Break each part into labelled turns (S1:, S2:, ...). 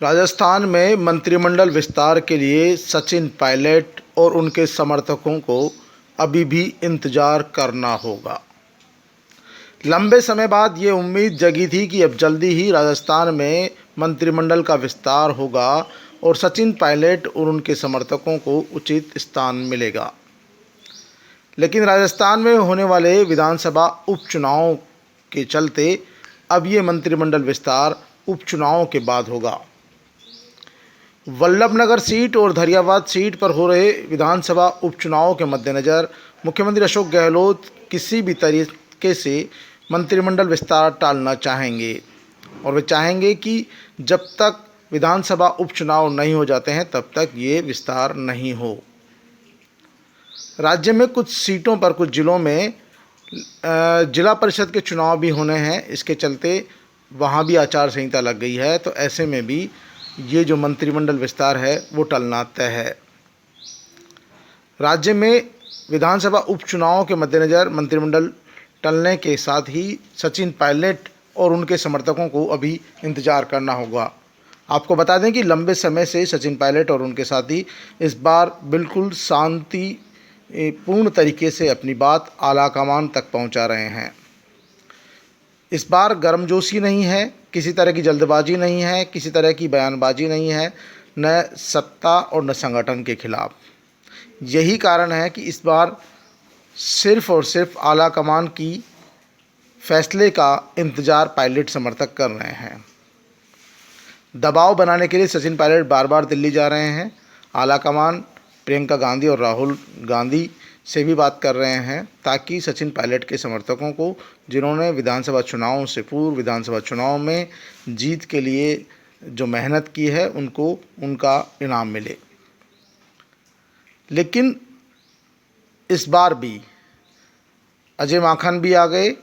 S1: राजस्थान में मंत्रिमंडल विस्तार के लिए सचिन पायलट और उनके समर्थकों को अभी भी इंतजार करना होगा। लंबे समय बाद ये उम्मीद जगी थी कि अब जल्दी ही राजस्थान में मंत्रिमंडल का विस्तार होगा और सचिन पायलट और उनके समर्थकों को उचित स्थान मिलेगा। लेकिन राजस्थान में होने वाले विधानसभा उपचुनाव के चलते अब ये मंत्रिमंडल विस्तार उपचुनावों के बाद होगा। वल्लभनगर सीट और धरियावाद सीट पर हो रहे विधानसभा उपचुनावों के मद्देनज़र मुख्यमंत्री अशोक गहलोत किसी भी तरीके से मंत्रिमंडल विस्तार टालना चाहेंगे और वे चाहेंगे कि जब तक विधानसभा उपचुनाव नहीं हो जाते हैं तब तक ये विस्तार नहीं हो। राज्य में कुछ सीटों पर कुछ जिलों में जिला परिषद के चुनाव भी होने हैं। इसके चलते वहाँ भी आचार संहिता लग गई है, तो ऐसे में भी ये जो मंत्रिमंडल विस्तार है वो टलना तय है। राज्य में विधानसभा उपचुनावों के मद्देनज़र मंत्रिमंडल टलने के साथ ही सचिन पायलट और उनके समर्थकों को अभी इंतजार करना होगा। आपको बता दें कि लंबे समय से सचिन पायलट और उनके साथी इस बार बिल्कुल शांति पूर्ण तरीके से अपनी बात आलाकमान तक पहुंचा रहे हैं। इस बार गर्मजोशी नहीं है, किसी तरह की जल्दबाजी नहीं है, किसी तरह की बयानबाजी नहीं है, न सत्ता और न संगठन के खिलाफ। यही कारण है कि इस बार सिर्फ़ और सिर्फ आलाकमान की फैसले का इंतज़ार पायलट समर्थक कर रहे हैं। दबाव बनाने के लिए सचिन पायलट बार बार दिल्ली जा रहे हैं। आलाकमान प्रियंका गांधी और राहुल गांधी से भी बात कर रहे हैं ताकि सचिन पायलट के समर्थकों को, जिन्होंने विधानसभा चुनावों से पूर्व विधानसभा चुनाव में जीत के लिए जो मेहनत की है, उनको उनका इनाम मिले। लेकिन इस बार भी अजय माकन भी आ गए,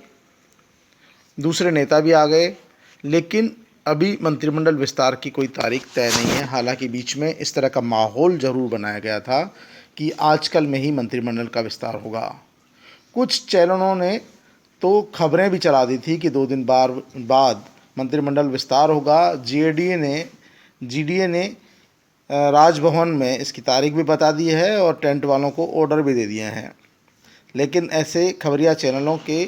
S1: दूसरे नेता भी आ गए, लेकिन अभी मंत्रिमंडल विस्तार की कोई तारीख तय नहीं है। हालांकि बीच में इस तरह का माहौल ज़रूर बनाया गया था कि आजकल में ही मंत्रिमंडल का विस्तार होगा। कुछ चैनलों ने तो खबरें भी चला दी थी कि 2 दिन बाद मंत्रिमंडल विस्तार होगा। जीडीए ने राजभवन में इसकी तारीख भी बता दी है और टेंट वालों को ऑर्डर भी दे दिए हैं। लेकिन ऐसे खबरिया चैनलों के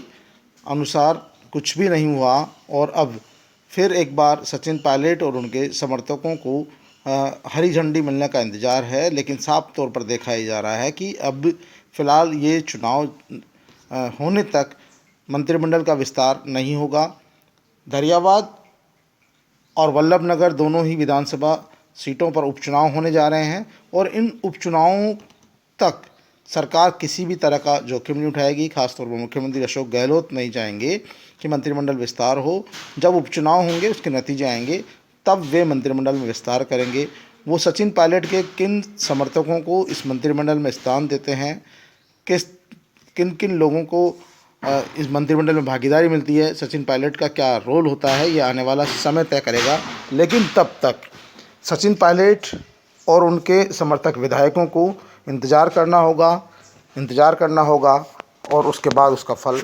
S1: अनुसार कुछ भी नहीं हुआ और अब फिर एक बार सचिन पायलट और उनके समर्थकों को हरी झंडी मिलने का इंतज़ार है। लेकिन साफ तौर पर देखा ही जा रहा है कि अब फ़िलहाल ये चुनाव होने तक मंत्रिमंडल का विस्तार नहीं होगा। धरियावाद और वल्लभनगर दोनों ही विधानसभा सीटों पर उपचुनाव होने जा रहे हैं और इन उपचुनावों तक सरकार किसी भी तरह का जोखिम नहीं उठाएगी। खासतौर पर मुख्यमंत्री अशोक गहलोत नहीं चाहेंगे कि मंत्रिमंडल विस्तार हो। जब उपचुनाव होंगे, उसके नतीजे आएंगे, तब वे मंत्रिमंडल में विस्तार करेंगे। वो सचिन पायलट के किन समर्थकों को इस मंत्रिमंडल में स्थान देते हैं, किन किन लोगों को इस मंत्रिमंडल में भागीदारी मिलती है, सचिन पायलट का क्या रोल होता है, ये आने वाला समय तय करेगा। लेकिन तब तक सचिन पायलट और उनके समर्थक विधायकों को इंतज़ार करना होगा और उसके बाद उसका फल